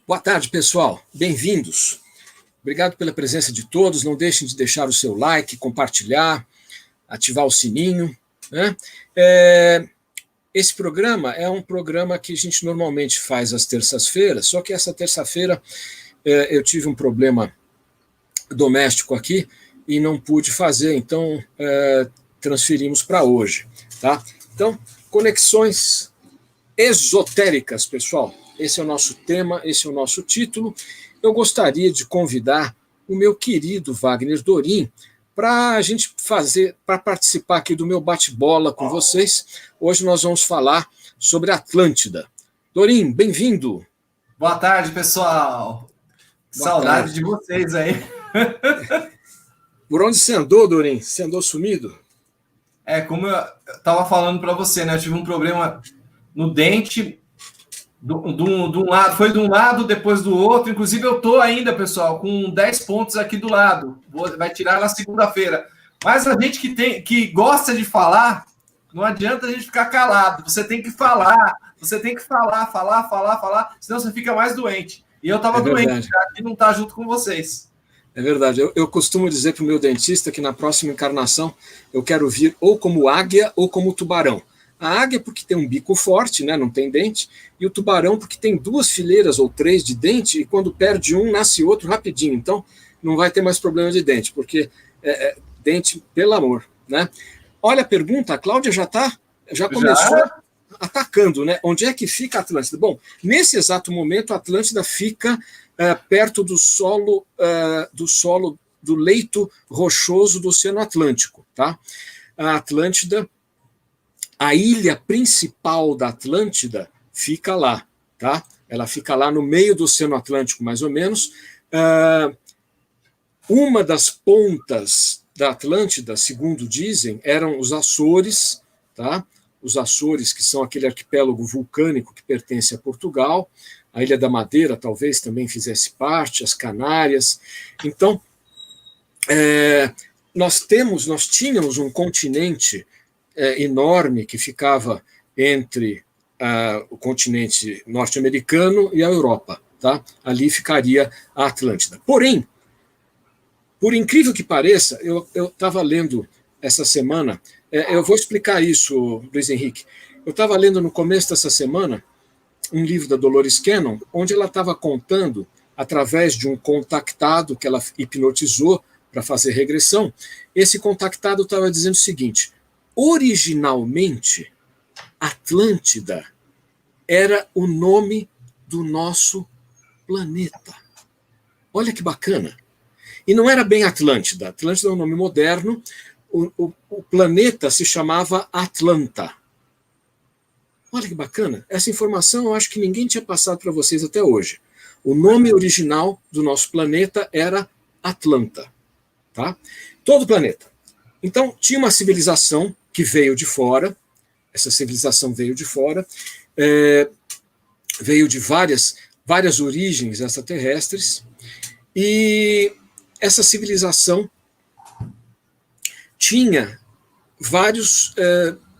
Boa tarde, pessoal. Bem-vindos. Obrigado pela presença de todos. Não deixem de deixar o seu like, compartilhar, ativar o sininho, né? Esse programa é um programa que a gente normalmente faz às terças-feiras, só que essa terça-feira eu tive um problema doméstico aqui e não pude fazer, então transferimos para hoje, tá? Então, conexões esotéricas, pessoal. Esse é o nosso tema, esse é o nosso título. Eu gostaria de convidar o meu querido Wagner Dorim para a gente para participar aqui do meu bate-bola com vocês. Hoje nós vamos falar sobre Atlântida. Dorim, bem-vindo. Boa tarde, pessoal. Saudade de vocês aí. Por onde você andou, Dorim? Você andou sumido? Como eu estava falando para você, né? Eu tive um problema no dente. Foi de um lado, depois do outro. Inclusive, eu estou ainda, pessoal, com 10 pontos aqui do lado. Vai tirar na segunda-feira. Mas a gente que gosta de falar, não adianta a gente ficar calado. Você tem que falar. Você tem que falar, senão você fica mais doente. E eu estava doente, já que não está junto com vocês. É verdade. Eu costumo dizer para o meu dentista que na próxima encarnação eu quero vir ou como águia ou como tubarão. A águia porque tem um bico forte, né, não tem dente, e o tubarão porque tem 2 fileiras ou 3 de dente, e quando perde um, nasce outro rapidinho. Então, não vai ter mais problema de dente, porque dente, pelo amor, né? Olha a pergunta, a Cláudia já começou atacando, né? Onde é que fica a Atlântida? Bom, nesse exato momento, a Atlântida fica perto do solo do leito rochoso do Oceano Atlântico, tá? A Atlântida, a ilha principal da Atlântida fica lá, tá? Ela fica lá no meio do Oceano Atlântico, mais ou menos. Uma das pontas da Atlântida, segundo dizem, eram os Açores, tá? Os Açores, que são aquele arquipélago vulcânico que pertence a Portugal. A Ilha da Madeira talvez também fizesse parte, as Canárias. Então, nós tínhamos um continente enorme que ficava entre o continente norte-americano e a Europa, tá? Ali ficaria a Atlântida. Porém, por incrível que pareça, eu estava lendo essa semana, eu vou explicar isso, Luiz Henrique. Eu estava lendo no começo dessa semana um livro da Dolores Cannon, onde ela estava contando, através de um contactado que ela hipnotizou para fazer regressão, esse contactado estava dizendo o seguinte: originalmente, Atlântida era o nome do nosso planeta. Olha que bacana. E não era bem Atlântida. Atlântida é um nome moderno. O planeta se chamava Atlanta. Olha que bacana. Essa informação eu acho que ninguém tinha passado para vocês até hoje. O nome original do nosso planeta era Atlanta. Tá? Todo o planeta. Então, tinha uma civilização que veio de fora. Essa civilização veio de fora. Veio de várias origens extraterrestres. E essa civilização tinha vários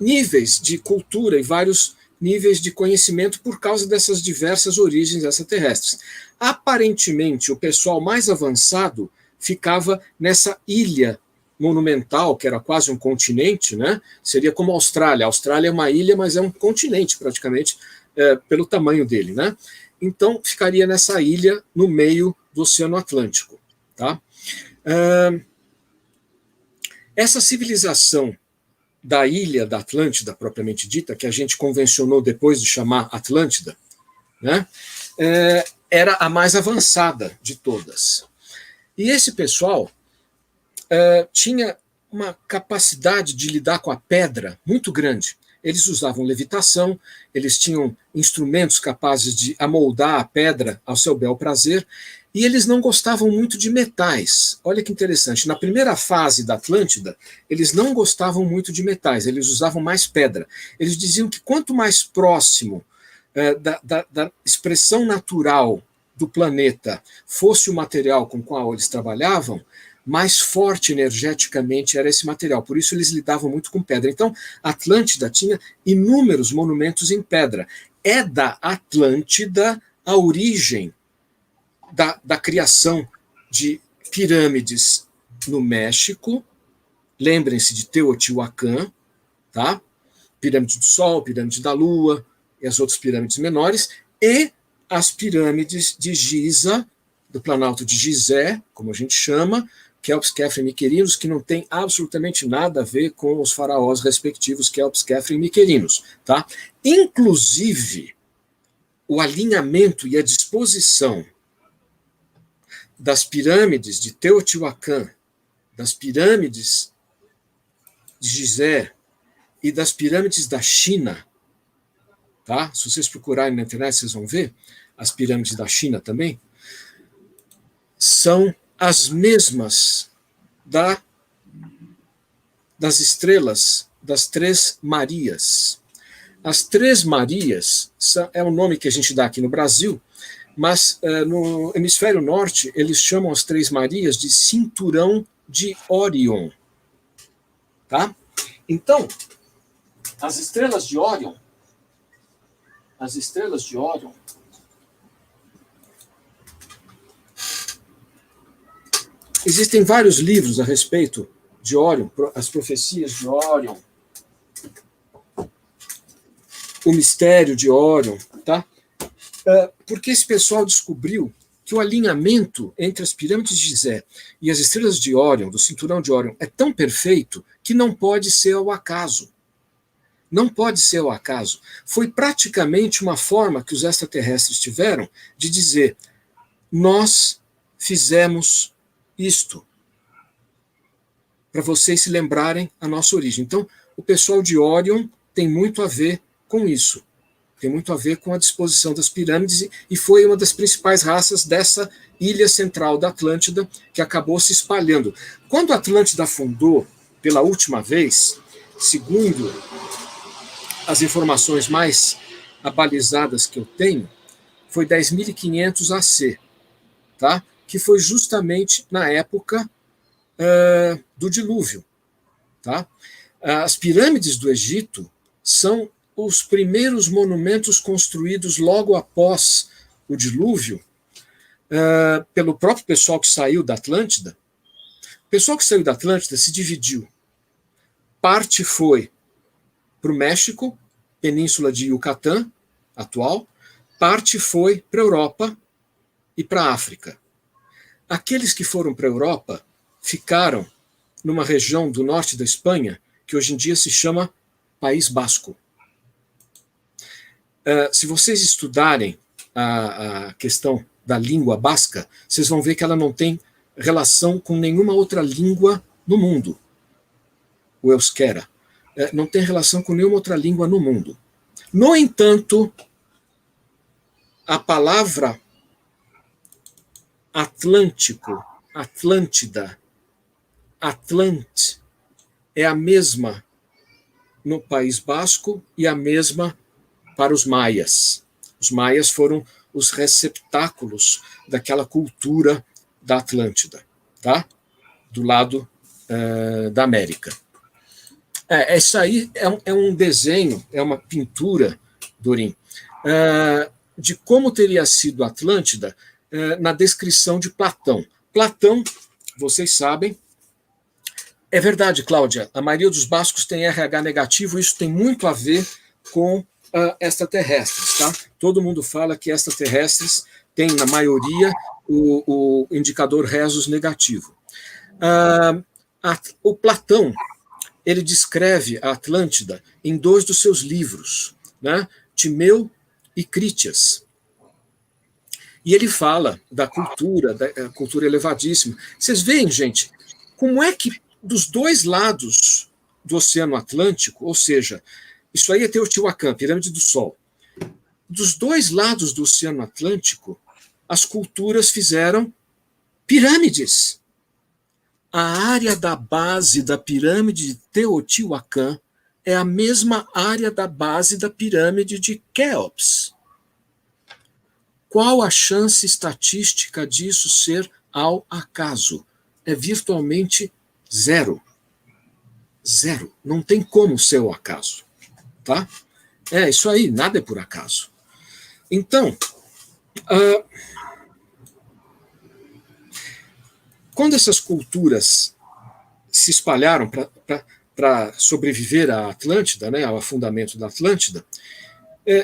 níveis de cultura e vários níveis de conhecimento por causa dessas diversas origens extraterrestres. Aparentemente, o pessoal mais avançado ficava nessa ilha monumental, que era quase um continente, né? Seria como a Austrália. A Austrália é uma ilha, mas é um continente, praticamente, pelo tamanho dele, né? Então, ficaria nessa ilha no meio do Oceano Atlântico, tá? Essa civilização da ilha da Atlântida, propriamente dita, que a gente convencionou depois de chamar Atlântida, né? Era a mais avançada de todas. E esse pessoal tinha uma capacidade de lidar com a pedra muito grande. Eles usavam levitação, eles tinham instrumentos capazes de amoldar a pedra ao seu bel prazer, e eles não gostavam muito de metais. Olha que interessante, na primeira fase da Atlântida, eles não gostavam muito de metais, eles usavam mais pedra. Eles diziam que quanto mais próximo da expressão natural do planeta fosse o material com o qual eles trabalhavam, mais forte energeticamente era esse material. Por isso eles lidavam muito com pedra. Então, a Atlântida tinha inúmeros monumentos em pedra. É da Atlântida a origem da criação de pirâmides no México. Lembrem-se de Teotihuacan, tá? Pirâmide do Sol, Pirâmide da Lua e as outras pirâmides menores, e as pirâmides de Giza, do Planalto de Gizé, como a gente chama, Kelps, Khafre e Miquerinos, que não tem absolutamente nada a ver com os faraós respectivos Kelps, Khafre e Miquerinos, tá? Inclusive, o alinhamento e a disposição das pirâmides de Teotihuacan, das pirâmides de Gizé e das pirâmides da China, tá? Se vocês procurarem na internet, vocês vão ver as pirâmides da China também, são as mesmas das estrelas das Três Marias. As Três Marias é o nome que a gente dá aqui no Brasil, mas no hemisfério norte eles chamam as Três Marias de Cinturão de Órion. Tá? Então, as estrelas de Órion, existem vários livros a respeito de Órion, as profecias de Órion, o mistério de Órion, tá? Porque esse pessoal descobriu que o alinhamento entre as pirâmides de Gizé e as estrelas de Órion, do cinturão de Órion, é tão perfeito que não pode ser ao acaso. Não pode ser ao acaso. Foi praticamente uma forma que os extraterrestres tiveram de dizer: nós fizemos isto, para vocês se lembrarem a nossa origem. Então, o pessoal de Órion tem muito a ver com isso. Tem muito a ver com a disposição das pirâmides, e foi uma das principais raças dessa ilha central da Atlântida, que acabou se espalhando. Quando a Atlântida afundou pela última vez, segundo as informações mais abalizadas que eu tenho, foi 10.500 AC, tá? Que foi justamente na época do dilúvio. Tá? As pirâmides do Egito são os primeiros monumentos construídos logo após o dilúvio, pelo próprio pessoal que saiu da Atlântida. O pessoal que saiu da Atlântida se dividiu. Parte foi para o México, Península de Yucatán, atual, parte foi para a Europa e para a África. Aqueles que foram para a Europa ficaram numa região do norte da Espanha, que hoje em dia se chama País Basco. Se vocês estudarem a questão da língua basca, vocês vão ver que ela não tem relação com nenhuma outra língua no mundo. O euskera. Não tem relação com nenhuma outra língua no mundo. No entanto, a palavra Atlântico, Atlântida, Atlant, é a mesma no País Basco e a mesma para os maias. Os maias foram os receptáculos daquela cultura da Atlântida, tá? Do lado da América. Isso aí é um desenho, é uma pintura, Dorim, de como teria sido a Atlântida na descrição de Platão. Platão, vocês sabem, é verdade, Cláudia, a maioria dos bascos tem RH negativo, isso tem muito a ver com extraterrestres, tá? Todo mundo fala que extraterrestres têm, na maioria, o indicador Rhesus negativo. O Platão, ele descreve a Atlântida em 2 dos seus livros, né? Timeu e Crítias. E ele fala da cultura elevadíssima. Vocês veem, gente, como é que dos 2 lados do Oceano Atlântico, ou seja, isso aí é Teotihuacan, Pirâmide do Sol, dos 2 lados do Oceano Atlântico, as culturas fizeram pirâmides. A área da base da pirâmide de Teotihuacan é a mesma área da base da pirâmide de Quéops. Qual a chance estatística disso ser ao acaso? É virtualmente 0. 0. Não tem como ser ao acaso. Tá? Isso aí, nada é por acaso. Então, quando essas culturas se espalharam para sobreviver à Atlântida, né, ao afundamento da Atlântida,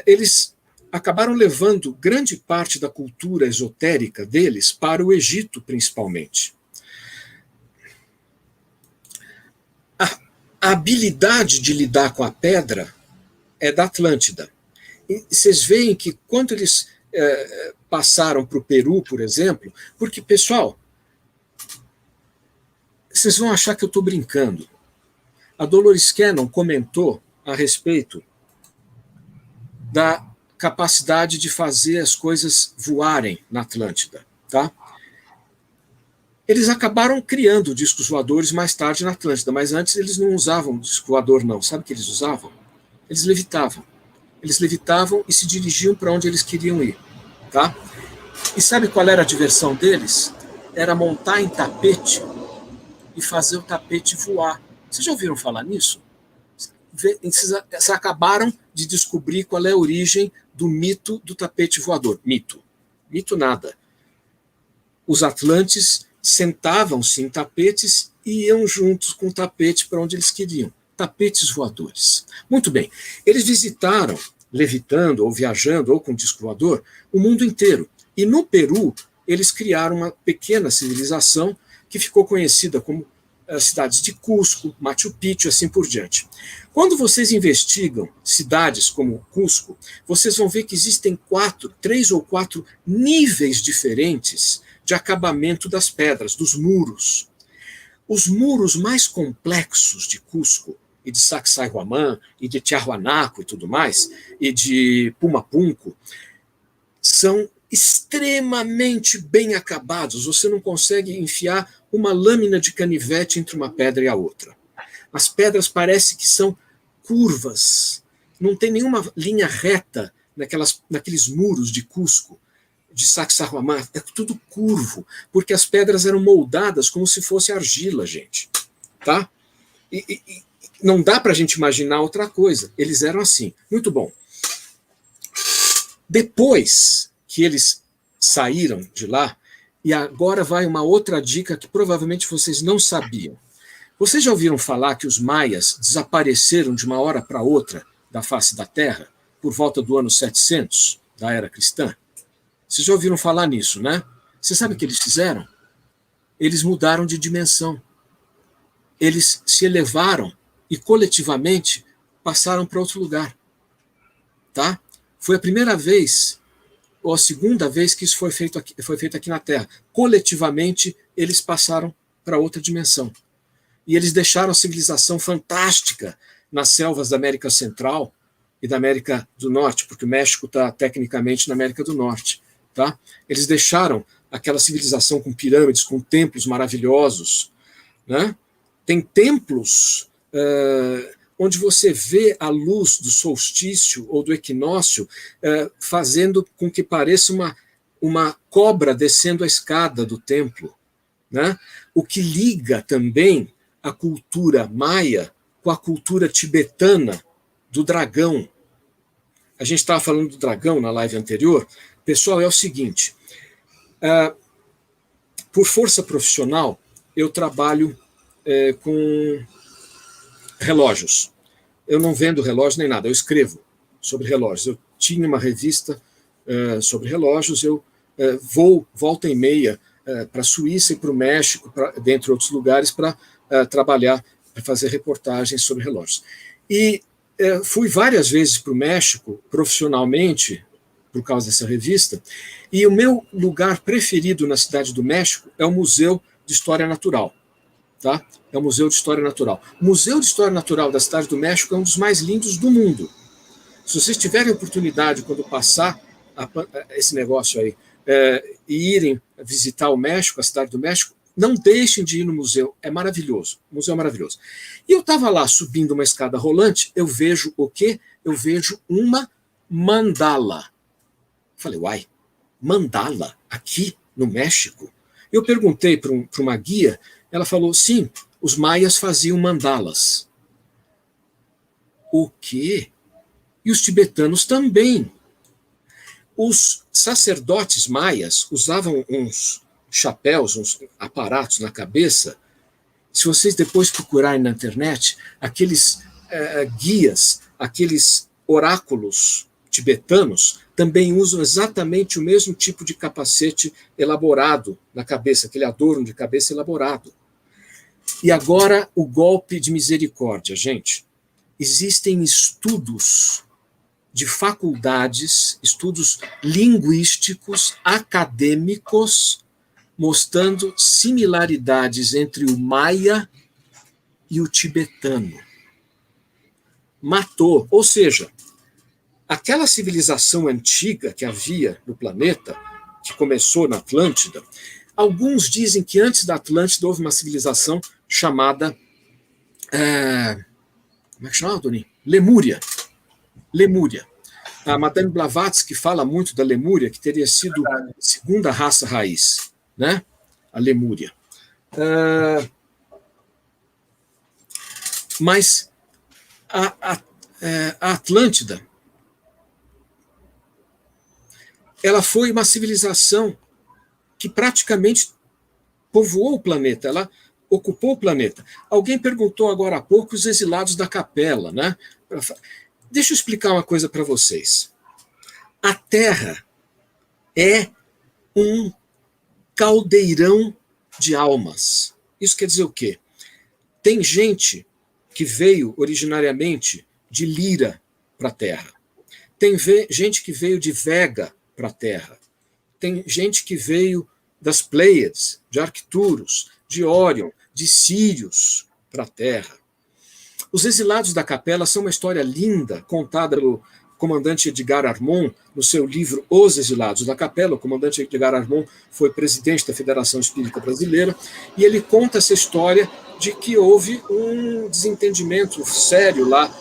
eles acabaram levando grande parte da cultura esotérica deles para o Egito, principalmente. A habilidade de lidar com a pedra é da Atlântida. E vocês veem que quando eles passaram para o Peru, por exemplo, porque, pessoal, vocês vão achar que eu estou brincando. A Dolores Cannon comentou a respeito da capacidade de fazer as coisas voarem na Atlântida, tá? Eles acabaram criando discos voadores mais tarde na Atlântida, mas antes eles não usavam disco voador, não. Sabe o que eles usavam? Eles levitavam. Eles levitavam e se dirigiam para onde eles queriam ir, tá? E sabe qual era a diversão deles? Era montar em tapete e fazer o tapete voar. Vocês já ouviram falar nisso? Vocês acabaram de descobrir qual é a origem do mito do tapete voador. Mito. Mito nada. Os atlantes sentavam-se em tapetes e iam juntos com o tapete para onde eles queriam. Tapetes voadores. Muito bem. Eles visitaram, levitando, ou viajando, ou com disco voador, o mundo inteiro. E no Peru, eles criaram uma pequena civilização que ficou conhecida como as cidades de Cusco, Machu Picchu, assim por diante. Quando vocês investigam cidades como Cusco, vocês vão ver que existem 3 ou 4 níveis diferentes de acabamento das pedras, dos muros. Os muros mais complexos de Cusco, e de Sacsayhuamán, e de Tiahuanaco e tudo mais, e de Pumapunco, são extremamente bem acabados. Você não consegue enfiar uma lâmina de canivete entre uma pedra e a outra. As pedras parecem que são curvas, não tem nenhuma linha reta naqueles muros de Cusco, de Sacsayhuamán, é tudo curvo, porque as pedras eram moldadas como se fosse argila, gente. Tá? E não dá para a gente imaginar outra coisa. Eles eram assim. Muito bom. Depois que eles saíram de lá, e agora vai uma outra dica que provavelmente vocês não sabiam. Vocês já ouviram falar que os maias desapareceram de uma hora para outra da face da Terra, por volta do ano 700 da era cristã? Vocês já ouviram falar nisso, né? Você sabe o que eles fizeram? Eles mudaram de dimensão. Eles se elevaram e coletivamente passaram para outro lugar. Tá? Foi a primeira vez ou a segunda vez que isso foi feito aqui na Terra. Coletivamente, eles passaram para outra dimensão. E eles deixaram a civilização fantástica nas selvas da América Central e da América do Norte, porque o México está tecnicamente na América do Norte. Tá? Eles deixaram aquela civilização com pirâmides, com templos maravilhosos. Né? Tem templos onde você vê a luz do solstício ou do equinócio fazendo com que pareça uma cobra descendo a escada do templo. Né? O que liga também a cultura maia com a cultura tibetana do dragão. A gente estava falando do dragão na live anterior. Pessoal, é o seguinte, por força profissional, eu trabalho com relógios. Eu não vendo relógio nem nada, eu escrevo sobre relógios. Eu tinha uma revista sobre relógios, eu vou volta e meia para a Suíça e para o México, dentre outros lugares, para trabalhar, para fazer reportagens sobre relógios. E fui várias vezes para o México, profissionalmente, por causa dessa revista, e o meu lugar preferido na cidade do México é o Museu de História Natural. Tá? É o Museu de História Natural. O Museu de História Natural da cidade do México é um dos mais lindos do mundo. Se vocês tiverem oportunidade, quando passar esse negócio aí, e irem visitar o México, a cidade do México, não deixem de ir no museu, é maravilhoso. O museu é maravilhoso. E eu estava lá subindo uma escada rolante, eu vejo o quê? Eu vejo uma mandala. Falei, uai, mandala aqui no México? Eu perguntei para uma guia, ela falou, sim, os maias faziam mandalas. O quê? E os tibetanos também. Os sacerdotes maias usavam uns chapéus, uns aparatos na cabeça. Se vocês depois procurarem na internet, aqueles guias, aqueles oráculos tibetanos, também usam exatamente o mesmo tipo de capacete elaborado na cabeça, aquele adorno de cabeça elaborado. E agora o golpe de misericórdia, gente. Existem estudos de faculdades, estudos linguísticos, acadêmicos, mostrando similaridades entre o maia e o tibetano. Matou, ou seja, aquela civilização antiga que havia no planeta, que começou na Atlântida, alguns dizem que antes da Atlântida houve uma civilização chamada... como é que chama, Doni? Lemúria. Lemúria. A Madame Blavatsky fala muito da Lemúria, que teria sido a segunda raça raiz, né? A Lemúria. Mas a Atlântida, ela foi uma civilização que praticamente povoou o planeta, ela ocupou o planeta. Alguém perguntou agora há pouco os exilados da Capela, né? Deixa eu explicar uma coisa para vocês. A Terra é um caldeirão de almas. Isso quer dizer o quê? Tem gente que veio originariamente de Lira para a Terra. Tem gente que veio de Vega para a Terra. Tem gente que veio das Pleiades, de Arcturus, de Órion, de Sírios para a Terra. Os exilados da Capela são uma história linda, contada pelo comandante Edgar Armon, no seu livro Os Exilados da Capela. O comandante Edgar Armon foi presidente da Federação Espírita Brasileira, e ele conta essa história de que houve um desentendimento sério lá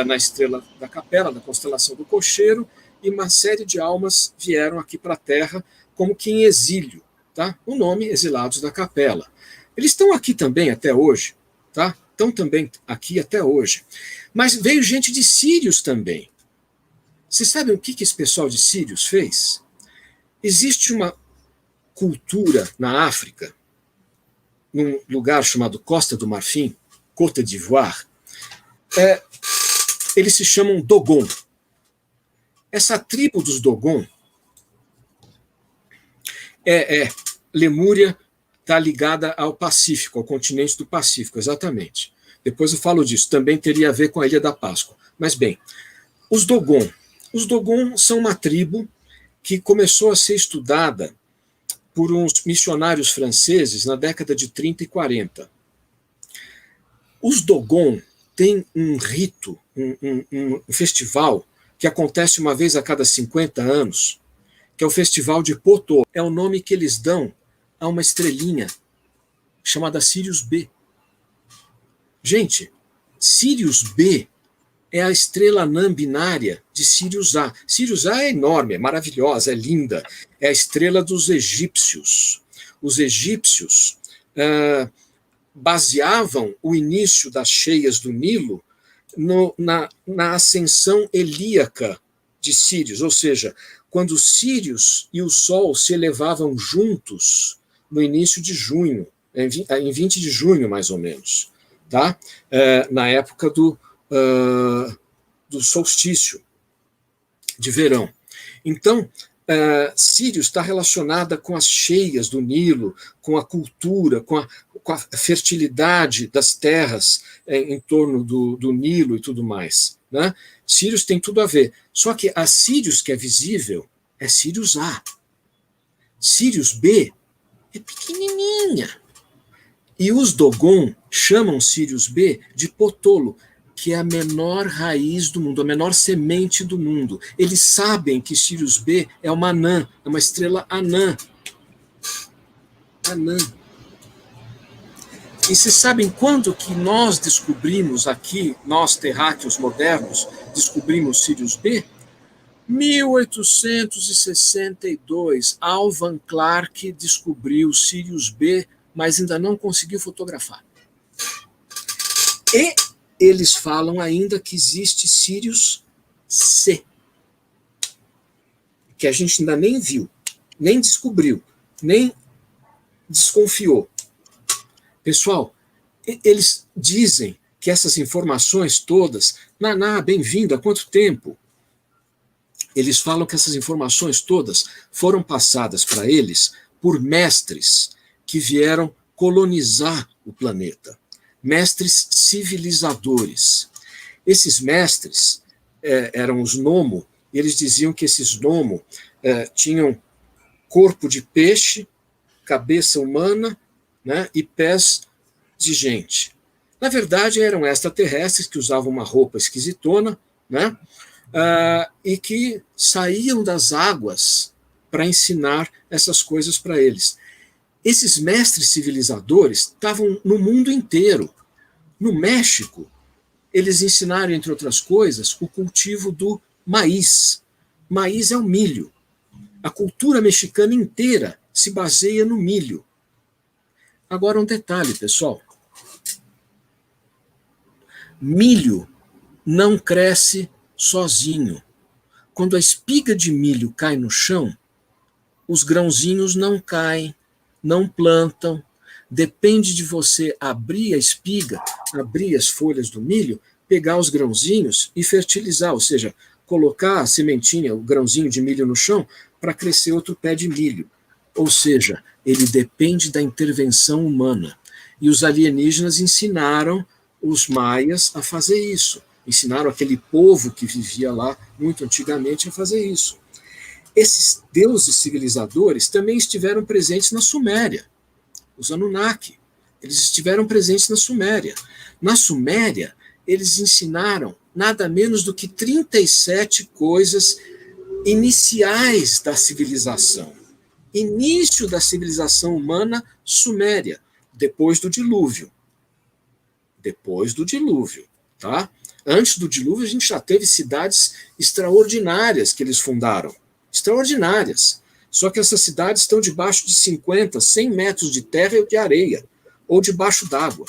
na Estrela da Capela, na constelação do Cocheiro, e uma série de almas vieram aqui para a Terra como que em exílio. Tá? O nome Exilados da Capela. Eles estão aqui também até hoje, tá? Estão também aqui até hoje. Mas veio gente de Sírios também. Vocês sabem o que esse pessoal de Sírios fez? Existe uma cultura na África, num lugar chamado Costa do Marfim, Côte d'Ivoire. Eles se chamam Dogon. Essa tribo dos Dogon Lemúria está ligada ao Pacífico, ao continente do Pacífico, exatamente. Depois eu falo disso, também teria a ver com a Ilha da Páscoa. Mas bem, os Dogon. Os Dogon são uma tribo que começou a ser estudada por uns missionários franceses na década de 30 e 40. Os Dogon têm um rito, um festival, que acontece uma vez a cada 50 anos, que é o Festival de Potô. É o nome que eles dão a uma estrelinha chamada Sirius B. Gente, Sirius B é a estrela anã binária de Sirius A. Sirius A é enorme, é maravilhosa, é linda. É a estrela dos egípcios. Os egípcios baseavam o início das cheias do Nilo na ascensão helíaca de Sírius, ou seja, quando Sírius e o Sol se elevavam juntos no início de junho, em 20 de junho, mais ou menos, tá? Na época do solstício de verão. Então, Sírius está relacionada com as cheias do Nilo, com a cultura, com a fertilidade das terras em torno do Nilo e tudo mais, né? Sírius tem tudo a ver. Só que a Sírius que é visível é Sirius A. Sirius B é pequenininha. E os Dogon chamam Sirius B de Potolo, que é a menor raiz do mundo, a menor semente do mundo. Eles sabem que Sirius B é uma anã, é uma estrela anã. Anã. E vocês sabem quando que nós descobrimos aqui, nós terráqueos modernos, descobrimos Sirius B? 1862, Alvan Clark descobriu Sirius B, mas ainda não conseguiu fotografar. E eles falam ainda que existe Sirius C, que a gente ainda nem viu, nem descobriu, nem desconfiou. Pessoal, eles dizem que essas informações todas, Naná, bem-vindo, há quanto tempo? Eles falam que essas informações todas foram passadas para eles por mestres que vieram colonizar o planeta, mestres civilizadores. Esses mestres eram os Nomo, e eles diziam que esses Nomo tinham corpo de peixe, cabeça humana, né, e pés de gente. Na verdade, eram extraterrestres que usavam uma roupa esquisitona, né, e que saíam das águas para ensinar essas coisas para eles. Esses mestres civilizadores estavam no mundo inteiro. No México, eles ensinaram, entre outras coisas, o cultivo do maíz. Maíz é o milho. A cultura mexicana inteira se baseia no milho. Agora, um detalhe, pessoal. Milho não cresce sozinho. Quando a espiga de milho cai no chão, os grãozinhos não caem, não plantam. Depende de você abrir a espiga, abrir as folhas do milho, pegar os grãozinhos e fertilizar, ou seja, colocar a sementinha, o grãozinho de milho no chão, para crescer outro pé de milho. Ou seja, ele depende da intervenção humana. E os alienígenas ensinaram os maias a fazer isso. Ensinaram aquele povo que vivia lá muito antigamente a fazer isso. Esses deuses civilizadores também estiveram presentes na Suméria. Os Anunnaki, eles estiveram presentes na Suméria. Na Suméria, eles ensinaram nada menos do que 37 coisas iniciais da civilização. Início da civilização humana suméria, depois do dilúvio. Depois do dilúvio, tá? Antes do dilúvio, a gente já teve cidades extraordinárias que eles fundaram. Extraordinárias. Só que essas cidades estão debaixo de 50, 100 metros de terra e de areia, ou debaixo d'água.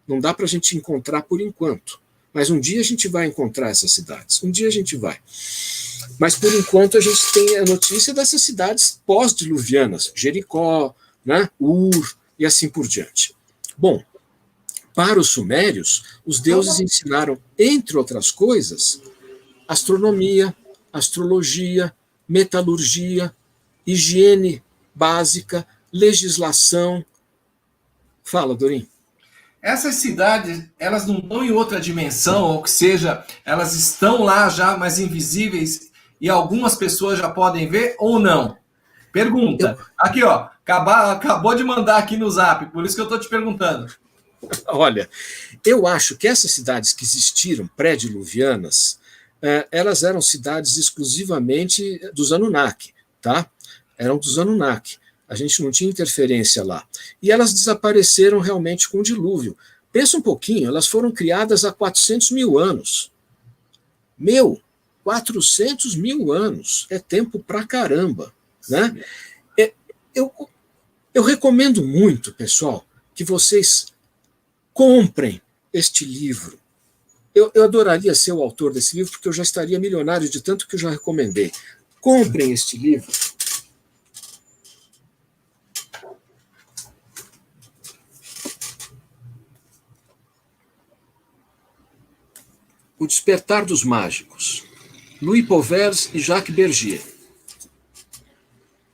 Não dá para a gente encontrar por enquanto. Mas um dia a gente vai encontrar essas cidades. Um dia a gente vai. Mas, por enquanto, a gente tem a notícia dessas cidades pós-diluvianas. Jericó, né, Ur e assim por diante. Bom, para os sumérios, os deuses ensinaram, entre outras coisas, astronomia, astrologia, metalurgia, higiene básica, legislação. Fala, Dorim. Essas cidades, elas não estão em outra dimensão, ou que seja, elas estão lá já, mas invisíveis, e algumas pessoas já podem ver ou não? Pergunta. Aqui, ó, acabou de mandar aqui no Zap, por isso que eu estou te perguntando. Olha, eu acho que essas cidades que existiram, pré-diluvianas, elas eram cidades exclusivamente dos Anunnaki, tá? Eram dos Anunnaki. A gente não tinha interferência lá. E elas desapareceram realmente com o dilúvio. Pensa um pouquinho, elas foram criadas há 400 mil anos. 400 mil anos. É tempo pra caramba, né? Eu recomendo muito, pessoal, que vocês comprem este livro. Eu adoraria ser o autor desse livro, porque eu já estaria milionário de tanto que eu já recomendei. Comprem este livro. O Despertar dos Mágicos, Louis Pauvert e Jacques Bergier.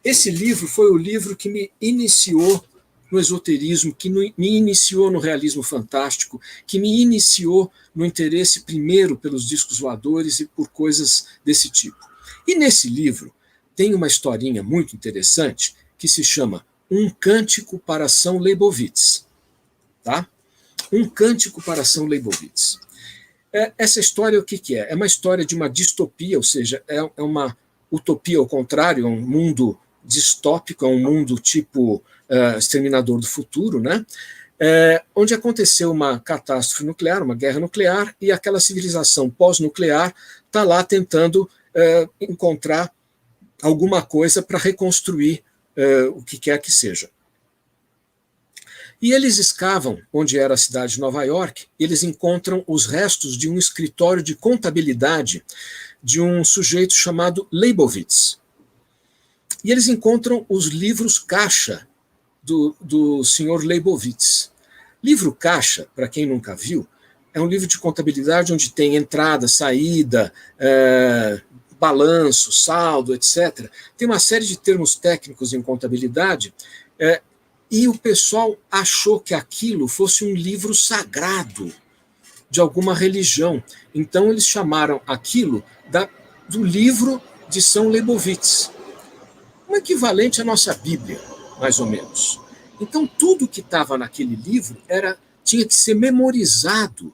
Esse livro foi o livro que me iniciou no esoterismo, que me iniciou no realismo fantástico, que me iniciou no interesse primeiro pelos discos voadores e por coisas desse tipo. E nesse livro tem uma historinha muito interessante que se chama Um Cântico para São Leibowitz. Tá? Um Cântico para São Leibowitz. Essa história, o que é? É uma história de uma distopia, ou seja, é uma utopia ao contrário, é um mundo distópico, é um mundo tipo Exterminador do Futuro, né? Onde aconteceu uma catástrofe nuclear, uma guerra nuclear, e aquela civilização pós-nuclear está lá tentando encontrar alguma coisa para reconstruir o que quer que seja. E eles escavam onde era a cidade de Nova York, e eles encontram os restos de um escritório de contabilidade de um sujeito chamado Leibowitz. E eles encontram os livros caixa do senhor Leibovitz. Livro caixa, para quem nunca viu, é um livro de contabilidade onde tem entrada, saída, balanço, saldo, etc. Tem uma série de termos técnicos em contabilidade, e o pessoal achou que aquilo fosse um livro sagrado de alguma religião. Então, eles chamaram aquilo do livro de São Leibovitz, um equivalente à nossa Bíblia, mais ou menos. Então, tudo que estava naquele livro tinha que ser memorizado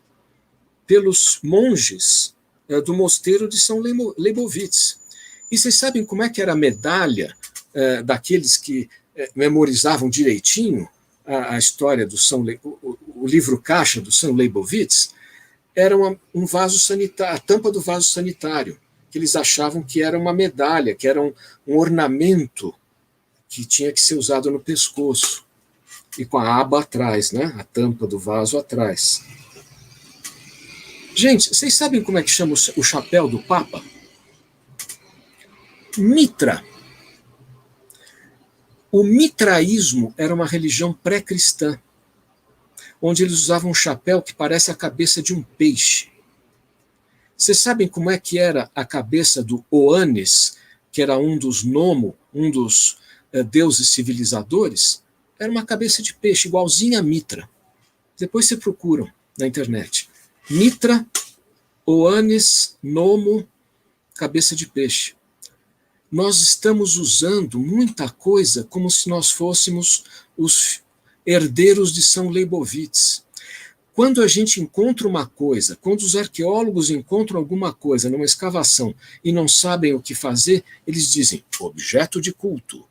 pelos monges do mosteiro de São Leibovitz. E vocês sabem como é que era a medalha daqueles que memorizavam direitinho a história do o livro caixa do São Leibovitz? Era um vaso sanitário, a tampa do vaso sanitário, que eles achavam que era uma medalha, que era um ornamento que tinha que ser usado no pescoço, e com a aba atrás, né? A tampa do vaso atrás. Gente, vocês sabem como é que chama o chapéu do Papa? Mitra. O mitraísmo era uma religião pré-cristã, onde eles usavam um chapéu que parece a cabeça de um peixe. Vocês sabem como é que era a cabeça do Oannes, que era um dos deuses civilizadores? Era uma cabeça de peixe, igualzinha a Mitra. Depois você procuram na internet. Mitra, Oannes, Nomo, cabeça de peixe. Nós estamos usando muita coisa como se nós fôssemos os herdeiros de São Leibovitz. Quando a gente encontra uma coisa, quando os arqueólogos encontram alguma coisa numa escavação e não sabem o que fazer, eles dizem objeto de culto.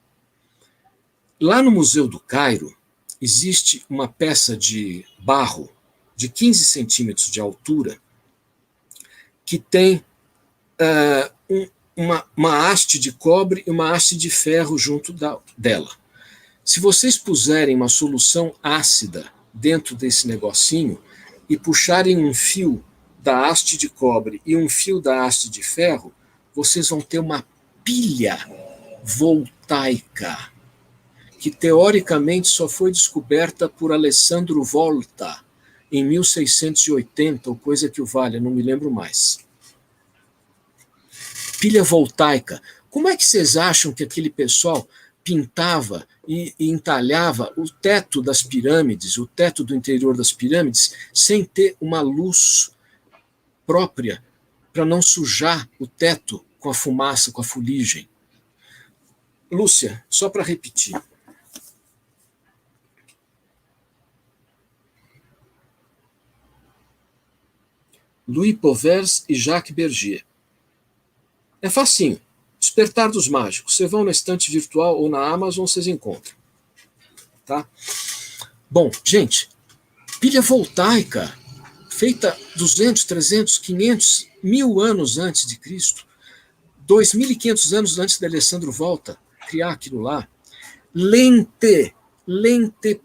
Lá no Museu do Cairo, existe uma peça de barro de 15 centímetros de altura que tem uma haste de cobre e uma haste de ferro junto dela. Se vocês puserem uma solução ácida dentro desse negocinho e puxarem um fio da haste de cobre e um fio da haste de ferro, vocês vão ter uma pilha voltaica, que teoricamente só foi descoberta por Alessandro Volta em 1680, ou coisa que o valha, não me lembro mais. Pilha voltaica. Como é que vocês acham que aquele pessoal pintava e entalhava o teto das pirâmides, o teto do interior das pirâmides, sem ter uma luz própria para não sujar o teto com a fumaça, com a fuligem? Lúcia, só para repetir. Louis Pauvers e Jacques Bergier. É facinho. Despertar dos Mágicos. Você vão na estante virtual ou na Amazon, vocês encontram. Tá? Bom, gente, pilha voltaica, feita 200, 300, 500, 1000 anos antes de Cristo, 2.500 anos antes de Alessandro Volta criar aquilo lá. Lente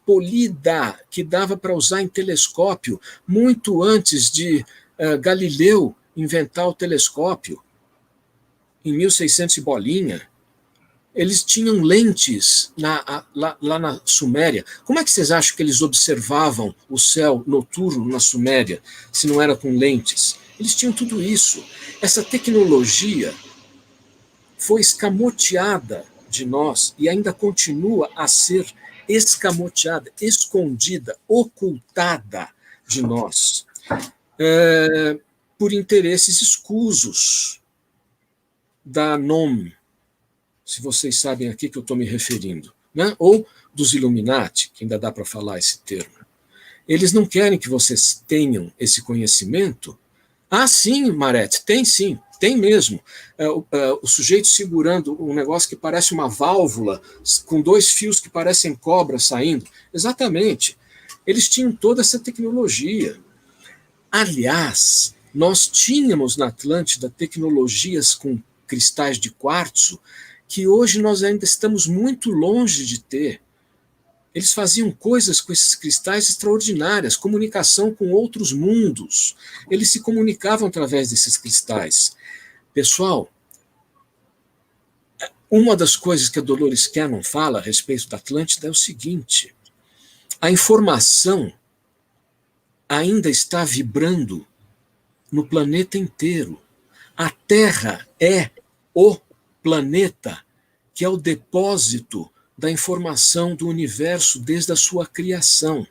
polida, que dava para usar em telescópio, muito antes de Galileu inventar o telescópio, em 1600 e bolinha. Eles tinham lentes lá na Suméria. Como é que vocês acham que eles observavam o céu noturno na Suméria, se não era com lentes? Eles tinham tudo isso. Essa tecnologia foi escamoteada de nós e ainda continua a ser escamoteada, escondida, ocultada de nós, por interesses escusos da NOM, se vocês sabem a que eu estou me referindo, né? Ou dos Illuminati, que ainda dá para falar esse termo. Eles não querem que vocês tenham esse conhecimento. Ah, sim, Marete, tem sim, tem mesmo. O sujeito segurando um negócio que parece uma válvula, com 2 fios que parecem cobras saindo. Exatamente. Eles tinham toda essa tecnologia. Aliás, nós tínhamos na Atlântida tecnologias com cristais de quartzo que hoje nós ainda estamos muito longe de ter. Eles faziam coisas com esses cristais extraordinárias, comunicação com outros mundos. Eles se comunicavam através desses cristais. Pessoal, uma das coisas que a Dolores Cannon fala a respeito da Atlântida é o seguinte: a informação ainda está vibrando no planeta inteiro. A Terra é o planeta que é o depósito da informação do universo desde a sua criação.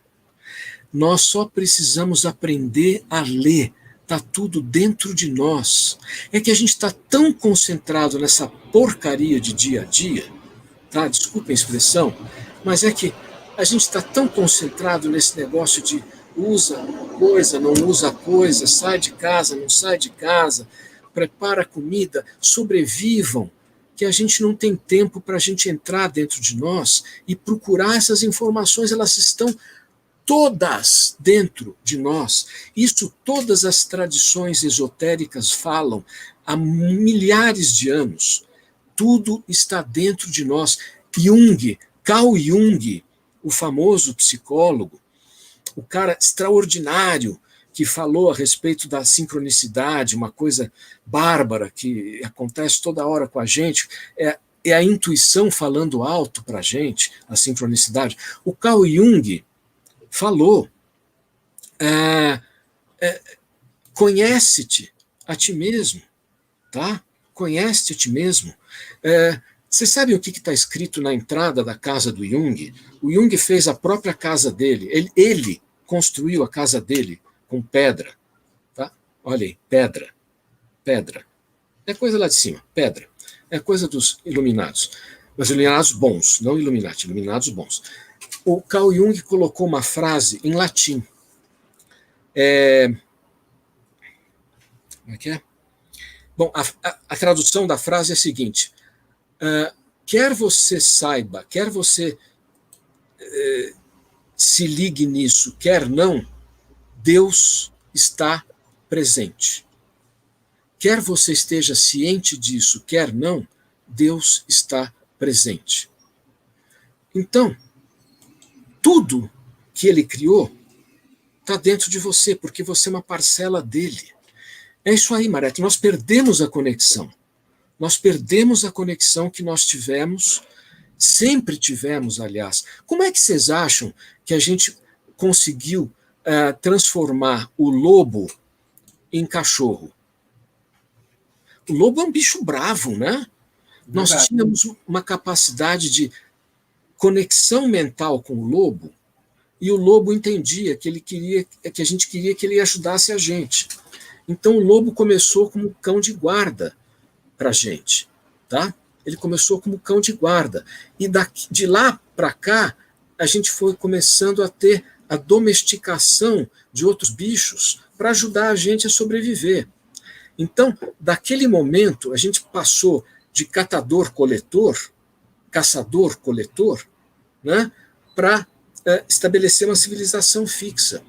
Nós só precisamos aprender a ler. Está tudo dentro de nós. É que a gente está tão concentrado nessa porcaria de dia a dia, tá? Desculpa a expressão, mas é que a gente está tão concentrado nesse negócio de usa coisa, não usa coisa, sai de casa, não sai de casa, prepara comida, sobrevivam, que a gente não tem tempo para a gente entrar dentro de nós e procurar essas informações. Elas estão todas dentro de nós. Isso todas as tradições esotéricas falam há milhares de anos. Tudo está dentro de nós. Jung, Carl Jung, o famoso psicólogo, o cara extraordinário que falou a respeito da sincronicidade, uma coisa bárbara que acontece toda hora com a gente, é a intuição falando alto para a gente, a sincronicidade. O Carl Jung falou, conhece-te a ti mesmo, tá? Conhece-te a ti mesmo. Você sabe o que está escrito na entrada da casa do Jung? O Jung fez a própria casa dele, ele construiu a casa dele com pedra, tá? Olha aí, pedra. É coisa lá de cima, pedra. É coisa dos iluminados. Mas iluminados bons, não Illuminati, iluminados bons. O Carl Jung colocou uma frase em latim. Como é que é? Bom, a tradução da frase é a seguinte: quer você saiba, quer você se ligue nisso, quer não, Deus está presente. Quer você esteja ciente disso, quer não, Deus está presente. Então, tudo que ele criou está dentro de você, porque você é uma parcela dele. É isso aí, Marete, nós perdemos a conexão. Nós perdemos a conexão que nós tivemos, sempre tivemos, aliás. Como é que vocês acham que a gente conseguiu transformar o lobo em cachorro? O lobo é um bicho bravo, né? Nós tínhamos uma capacidade de conexão mental com o lobo, e o lobo entendia que a gente queria que ele ajudasse a gente. Então o lobo começou como cão de guarda para a gente, tá? Ele começou como cão de guarda, e de lá para cá a gente foi começando a ter a domesticação de outros bichos para ajudar a gente a sobreviver. Então, daquele momento, a gente passou de catador-coletor, caçador-coletor, né, para estabelecer uma civilização fixa.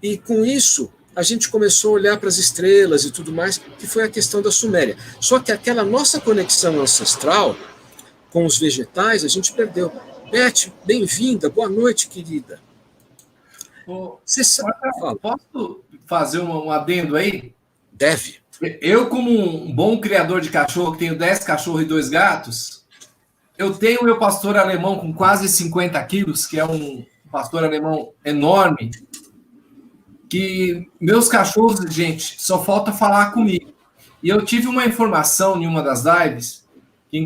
E com isso, a gente começou a olhar para as estrelas e tudo mais, que foi a questão da Suméria. Só que aquela nossa conexão ancestral com os vegetais, a gente perdeu. Beth, bem-vinda, boa noite, querida. Posso fazer um adendo aí? Deve. Eu, como um bom criador de cachorro, que tenho 10 cachorros e 2 gatos, eu tenho o meu pastor alemão com quase 50 quilos, que é um pastor alemão enorme, que meus cachorros, gente, só falta falar comigo. E eu tive uma informação em uma das lives,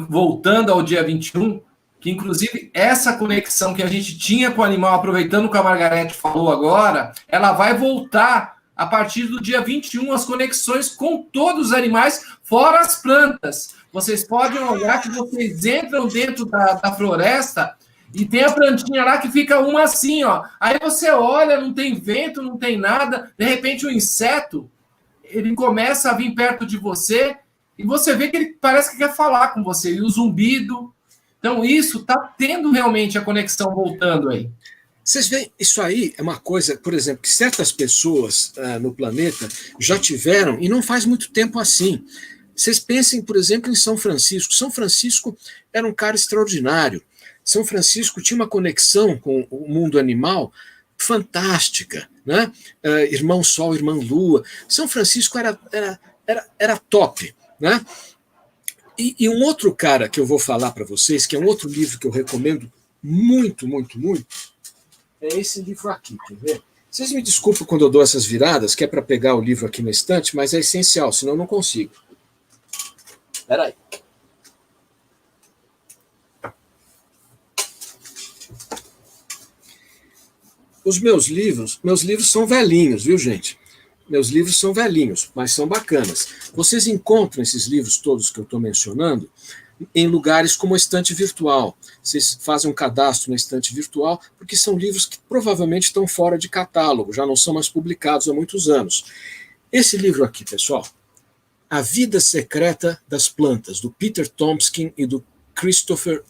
voltando ao dia 21, que inclusive essa conexão que a gente tinha com o animal, aproveitando o que a Margarete falou agora, ela vai voltar a partir do dia 21, as conexões com todos os animais, fora as plantas. Vocês podem olhar que vocês entram dentro da floresta e tem a plantinha lá que fica uma assim, ó. Aí você olha, não tem vento, não tem nada, de repente o inseto, ele começa a vir perto de você e você vê que ele parece que quer falar com você, e o zumbido. Então isso está tendo realmente a conexão voltando aí. Vocês veem, isso aí é uma coisa, por exemplo, que certas pessoas no planeta já tiveram, e não faz muito tempo assim. Vocês pensem, por exemplo, em São Francisco. São Francisco era um cara extraordinário. São Francisco tinha uma conexão com o mundo animal fantástica, né? Irmão Sol, Irmã Lua. São Francisco era top, né? E um outro cara que eu vou falar para vocês, que é um outro livro que eu recomendo muito, muito, muito, é esse livro aqui, quer ver? Vocês me desculpem quando eu dou essas viradas, que é para pegar o livro aqui na estante, mas é essencial, senão eu não consigo. Espera aí. Os meus livros são velhinhos, viu, gente? Meus livros são velhinhos, mas são bacanas. Vocês encontram esses livros todos que eu estou mencionando em lugares como a estante virtual. Vocês fazem um cadastro na estante virtual, porque são livros que provavelmente estão fora de catálogo, já não são mais publicados há muitos anos. Esse livro aqui, pessoal, A Vida Secreta das Plantas, do Peter Tomskin e do Christopher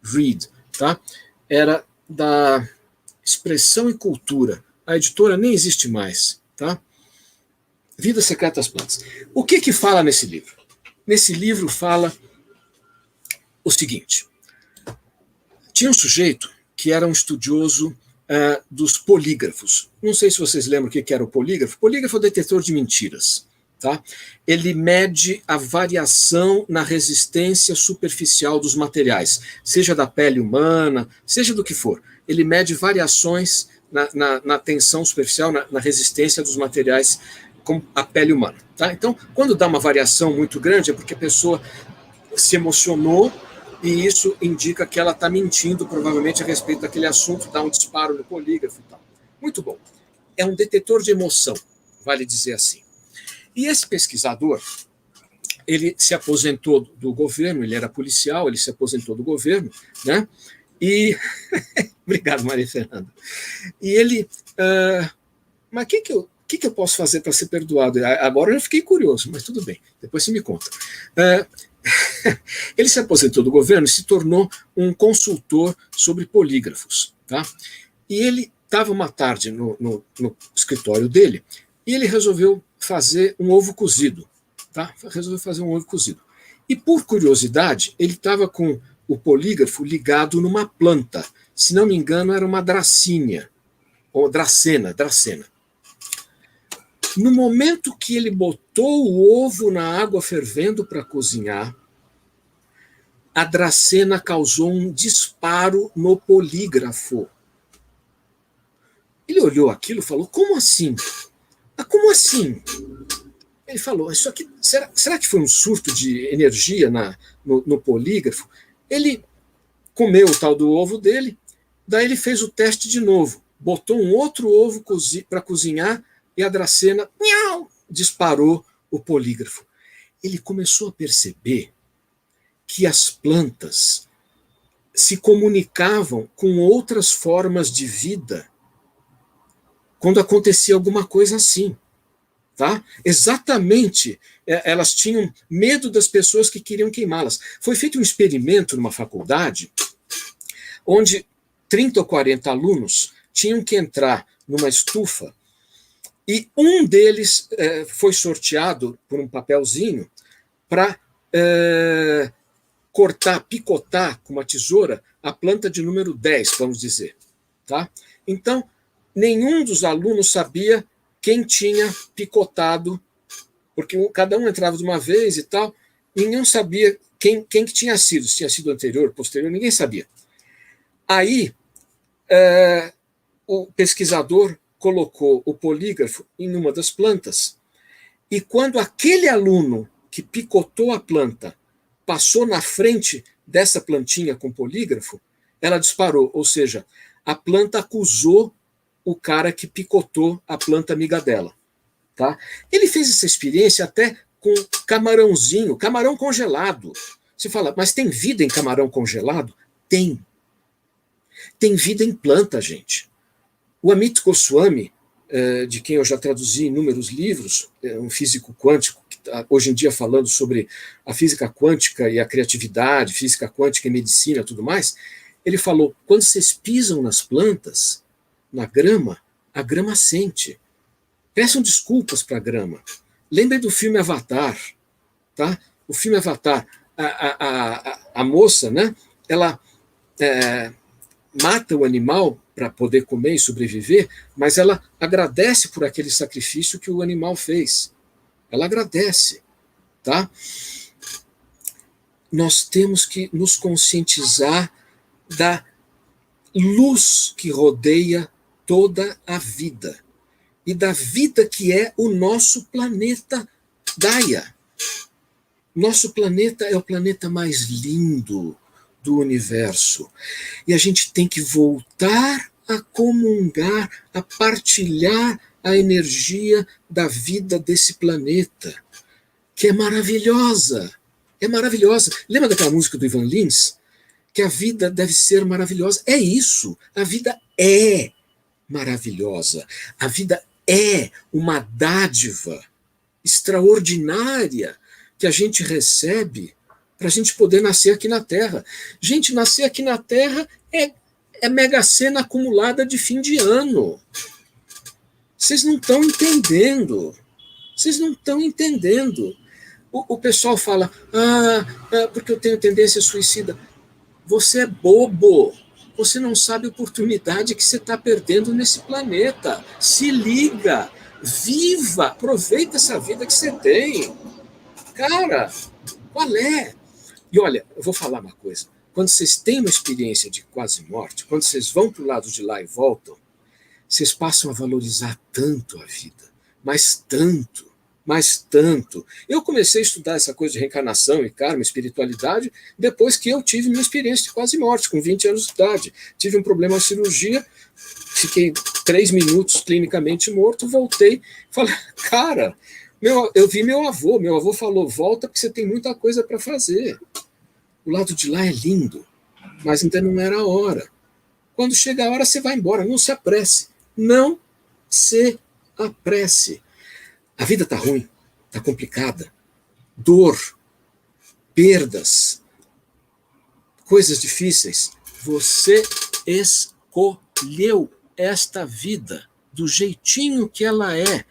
Reed, tá? Era da Expressão e Cultura. A editora nem existe mais, tá? Vida Secreta das Plantas. O que fala nesse livro? Nesse livro fala o seguinte: tinha um sujeito que era um estudioso dos polígrafos. Não sei se vocês lembram o que era o polígrafo. O polígrafo é o detetor de mentiras. Tá? Ele mede a variação na resistência superficial dos materiais, seja da pele humana, seja do que for. Ele mede variações na tensão superficial, na resistência dos materiais como a pele humana. Tá? Então, quando dá uma variação muito grande, é porque a pessoa se emocionou e isso indica que ela está mentindo, provavelmente, a respeito daquele assunto, dá um disparo no polígrafo e tal. Muito bom. É um detetor de emoção, vale dizer assim. E esse pesquisador, ele se aposentou do governo, ele era policial, ele se aposentou do governo, né? E... Obrigado, Maria Fernanda. E ele... Mas o que eu posso fazer para ser perdoado? Agora eu fiquei curioso, mas tudo bem, depois você me conta. Ele se aposentou do governo e se tornou um consultor sobre polígrafos. Tá? E ele estava uma tarde no escritório dele e ele resolveu fazer um ovo cozido. Tá? Resolveu fazer um ovo cozido. E, por curiosidade, ele estava com o polígrafo ligado numa planta. Se não me engano, era uma dracínia, ou dracena. No momento que ele botou o ovo na água fervendo para cozinhar, a dracena causou um disparo no polígrafo. Ele olhou aquilo e falou: como assim? Como assim? Ele falou: isso aqui, será que foi um surto de energia no polígrafo? Ele comeu o tal do ovo dele, daí ele fez o teste de novo, botou um outro ovo para cozinhar e a dracena disparou o polígrafo. Ele começou a perceber que as plantas se comunicavam com outras formas de vida quando acontecia alguma coisa assim. Tá? Exatamente, elas tinham medo das pessoas que queriam queimá-las. Foi feito um experimento numa faculdade onde 30 ou 40 alunos tinham que entrar numa estufa e um deles foi sorteado por um papelzinho para picotar com uma tesoura a planta de número 10, vamos dizer. Tá? Então, nenhum dos alunos sabia quem tinha picotado, porque cada um entrava de uma vez e tal, ninguém sabia quem que tinha sido, se tinha sido anterior, posterior, ninguém sabia. Aí, o pesquisador colocou o polígrafo em uma das plantas, e quando aquele aluno que picotou a planta passou na frente dessa plantinha com polígrafo, ela disparou, ou seja, a planta acusou o cara que picotou a planta amiga dela. Tá? Ele fez essa experiência até com camarãozinho, camarão congelado. Você fala, mas tem vida em camarão congelado? Tem. Tem vida em planta, gente. O Amit Goswami, de quem eu já traduzi inúmeros livros, um físico quântico, que está hoje em dia falando sobre a física quântica e a criatividade, física quântica e medicina e tudo mais, ele falou, quando vocês pisam nas plantas, na grama, a grama sente. Peçam desculpas para a grama. Lembrem do filme Avatar. Tá? O filme Avatar, a moça, né, ela mata o animal para poder comer e sobreviver, mas ela agradece por aquele sacrifício que o animal fez. Ela agradece. Tá? nós temos que nos conscientizar da luz que rodeia toda a vida e da vida que é o nosso planeta Gaia. Nosso planeta é o planeta mais lindo do universo. E a gente tem que voltar a comungar, a partilhar a energia da vida desse planeta, que é maravilhosa. É maravilhosa. Lembra daquela música do Ivan Lins? Que a vida deve ser maravilhosa. É isso. A vida é maravilhosa. A vida é uma dádiva extraordinária que a gente recebe para a gente poder nascer aqui na Terra. Gente, nascer aqui na Terra é mega sena acumulada de fim de ano. Vocês não estão entendendo. Vocês não estão entendendo. O pessoal fala, porque eu tenho tendência suicida. Você é bobo. Você não sabe a oportunidade que você está perdendo nesse planeta. Se liga, viva, aproveita essa vida que você tem. Cara, qual é? E olha, eu vou falar uma coisa. Quando vocês têm uma experiência de quase morte, quando vocês vão para o lado de lá e voltam, vocês passam a valorizar tanto a vida, mas tanto. Mas tanto. Eu comecei a estudar essa coisa de reencarnação e karma, espiritualidade, depois que eu tive minha experiência de quase morte, com 20 anos de idade. Tive um problema na cirurgia, fiquei 3 minutos clinicamente morto, voltei, falei, cara, eu vi meu avô falou, volta porque você tem muita coisa para fazer. O lado de lá é lindo, mas ainda não era a hora. Quando chega a hora, você vai embora, não se apresse. Não se apresse. A vida está ruim, está complicada. Dor, perdas, coisas difíceis. Você escolheu esta vida do jeitinho que ela é.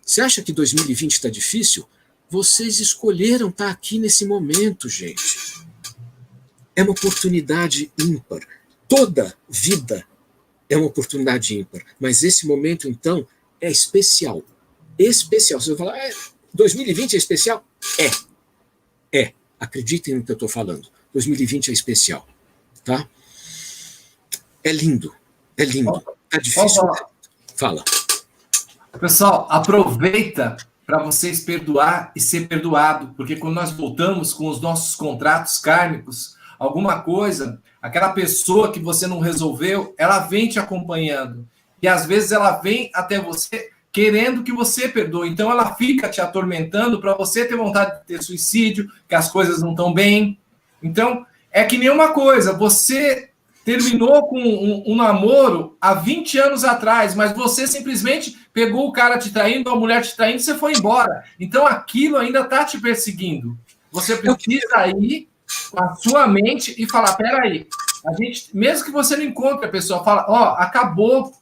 Você acha que 2020 está difícil? Vocês escolheram estar aqui nesse momento, gente. É uma oportunidade ímpar. Toda vida é uma oportunidade ímpar. Mas esse momento, então, é especial. Especial. Você vai falar, 2020 é especial? É. Acreditem no que eu estou falando. 2020 é especial. Tá? É lindo. É lindo. Tá difícil. Fala. Pessoal, aproveita para vocês perdoar e ser perdoado, porque quando nós voltamos com os nossos contratos kármicos, alguma coisa, aquela pessoa que você não resolveu, ela vem te acompanhando. E às vezes ela vem até você querendo que você perdoe. Então ela fica te atormentando para você ter vontade de ter suicídio, que as coisas não estão bem. Então, é que nem uma coisa, você terminou com um namoro há 20 anos atrás, mas você simplesmente pegou o cara te traindo, a mulher te traindo, e você foi embora. Então aquilo ainda está te perseguindo. Você precisa ir com a sua mente e falar, peraí, a gente, mesmo que você não encontre a pessoa, fala, acabou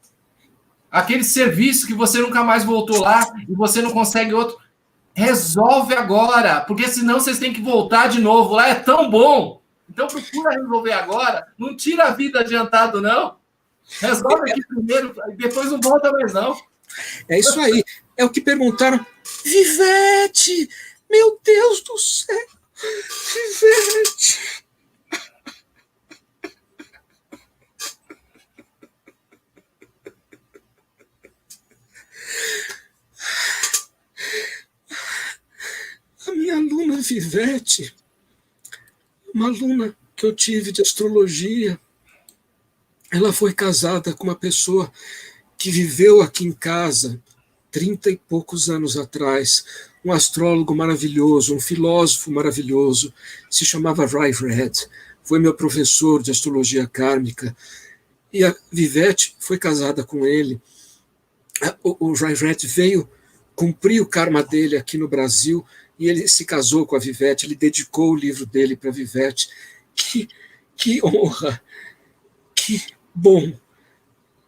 aquele serviço que você nunca mais voltou lá e você não consegue outro, resolve agora, porque senão vocês têm que voltar de novo. Lá é tão bom. Então procura resolver agora. Não tira a vida adiantado, não. Resolve aqui primeiro, depois não volta mais, não. É isso aí. É o que perguntaram. Vivete! Meu Deus do céu! Vivete! A minha aluna Vivete, uma aluna que eu tive de astrologia, ela foi casada com uma pessoa que viveu aqui em casa 30 e poucos anos atrás, um astrólogo maravilhoso, um filósofo maravilhoso, se chamava Ray Red, foi meu professor de astrologia kármica, e a Vivete foi casada com ele. O Ray Red veio cumprir o karma dele aqui no Brasil, e ele se casou com a Vivete, ele dedicou o livro dele para a Vivete. Que honra, que bom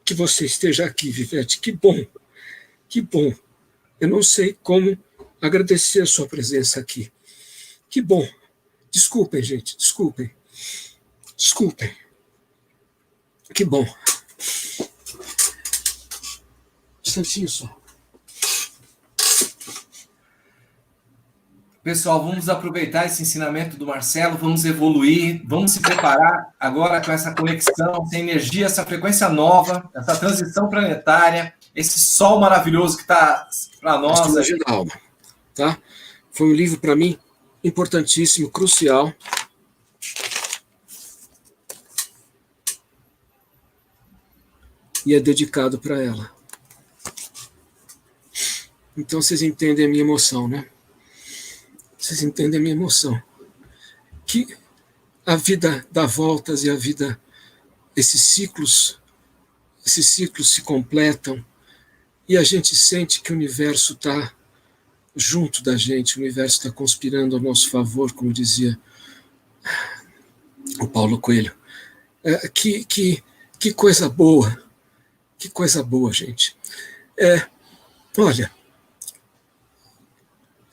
que você esteja aqui, Vivete, que bom, que bom. Eu não sei como agradecer a sua presença aqui. Que bom. Desculpem, gente, desculpem. Que bom. Um instantinho só. Pessoal, vamos aproveitar esse ensinamento do Marcelo, vamos evoluir, vamos se preparar agora com essa conexão, essa energia, essa frequência nova, essa transição planetária, esse sol maravilhoso que está para nós. Astrologia da Alma, tá? Foi um livro, para mim, importantíssimo, crucial. E é dedicado para ela. Então, vocês entendem a minha emoção, né? Vocês entendem a minha emoção. Que a vida dá voltas e a vida, esses ciclos se completam e a gente sente que o universo está junto da gente, o universo está conspirando a nosso favor, como dizia o Paulo Coelho. Que coisa boa, gente. Olha,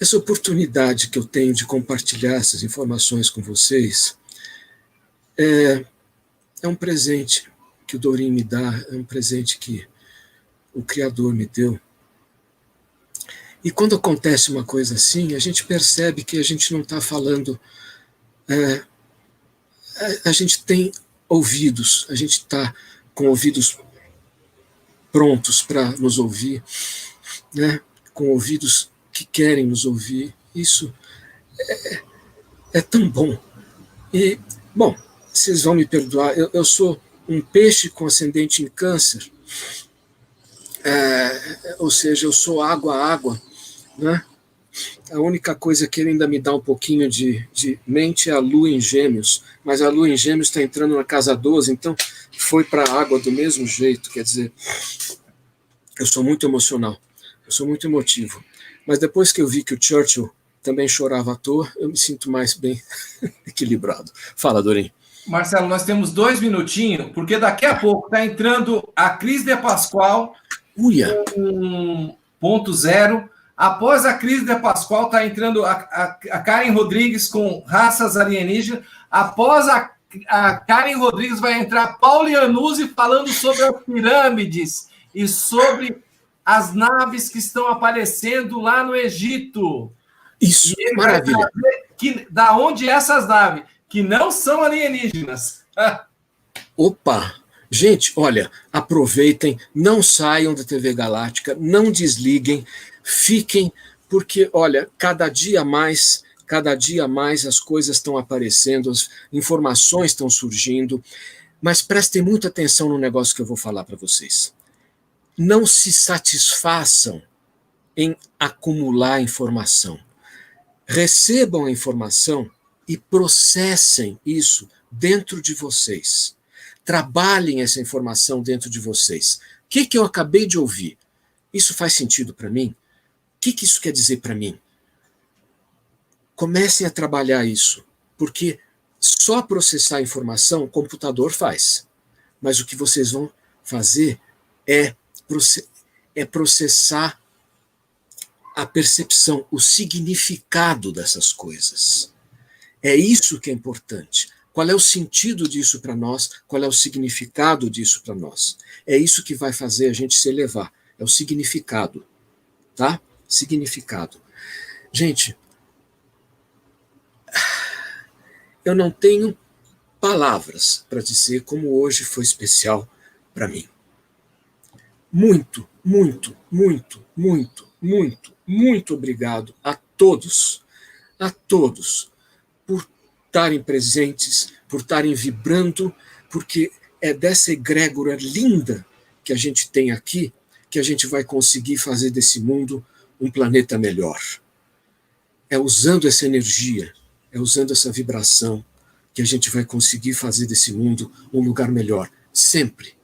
essa oportunidade que eu tenho de compartilhar essas informações com vocês é um presente que o Dorim me dá, é um presente que o Criador me deu. E quando acontece uma coisa assim, a gente percebe que a gente não está falando... a gente tem ouvidos, a gente está com ouvidos prontos para nos ouvir, né? Com ouvidos que querem nos ouvir. Isso é tão bom. E, bom, vocês vão me perdoar, eu sou um peixe com ascendente em Câncer, ou seja, eu sou água, né? A única coisa que ele ainda me dá um pouquinho de mente é a Lua em Gêmeos, mas a Lua em Gêmeos está entrando na casa 12, então foi para a água do mesmo jeito, quer dizer, eu sou muito emocional, eu sou muito emotivo. Mas depois que eu vi que o Churchill também chorava à toa, eu me sinto mais bem equilibrado. Fala, Dorim. Marcelo, nós temos 2 minutinhos, porque daqui a pouco está entrando a Cris de Pascoal, 1.0. Após a Cris de Pascoal, está entrando a Karen Rodrigues com raças alienígenas. Após a Karen Rodrigues vai entrar Paulo Iannuzzi falando sobre as pirâmides e sobre as naves que estão aparecendo lá no Egito. Isso, é maravilha. Da onde essas naves, que não são alienígenas. Opa! Gente, olha, aproveitem, não saiam da TV Galáctica, não desliguem, fiquem, porque, olha, cada dia mais as coisas estão aparecendo, as informações estão surgindo, mas prestem muita atenção no negócio que eu vou falar para vocês. Não se satisfaçam em acumular informação. Recebam a informação e processem isso dentro de vocês. Trabalhem essa informação dentro de vocês. O que eu acabei de ouvir? Isso faz sentido para mim? O que isso quer dizer para mim? Comecem a trabalhar isso, porque só processar a informação o computador faz. Mas o que vocês vão fazer é processar a percepção, o significado dessas coisas. É isso que é importante. Qual é o sentido disso para nós? Qual é o significado disso para nós? É isso que vai fazer a gente se elevar. É o significado. Tá? Significado. Gente, eu não tenho palavras para dizer como hoje foi especial para mim. Muito, muito, muito, muito, muito, muito obrigado a todos, por estarem presentes, por estarem vibrando, porque é dessa egrégora linda que a gente tem aqui que a gente vai conseguir fazer desse mundo um planeta melhor. É usando essa energia, é usando essa vibração que a gente vai conseguir fazer desse mundo um lugar melhor. Sempre.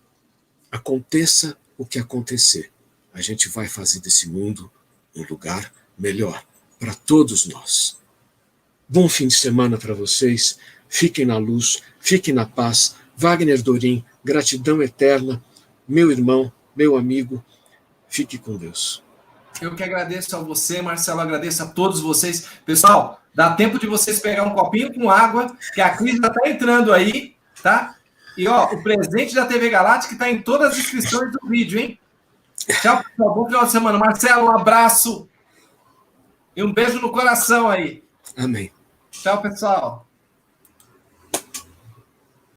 Aconteça o que acontecer, a gente vai fazer desse mundo um lugar melhor para todos nós. Bom fim de semana para vocês, fiquem na luz, fiquem na paz. Wagner Dorim, gratidão eterna, meu irmão, meu amigo, fique com Deus. Eu que agradeço a você, Marcelo, agradeço a todos vocês. Pessoal, dá tempo de vocês pegar um copinho com água, que a Cris já está entrando aí, tá? E, ó, o presente da TV Galáctica está em todas as descrições do vídeo, hein? Tchau, pessoal. Bom final de semana. Marcelo, um abraço. E um beijo no coração aí. Amém. Tchau, pessoal.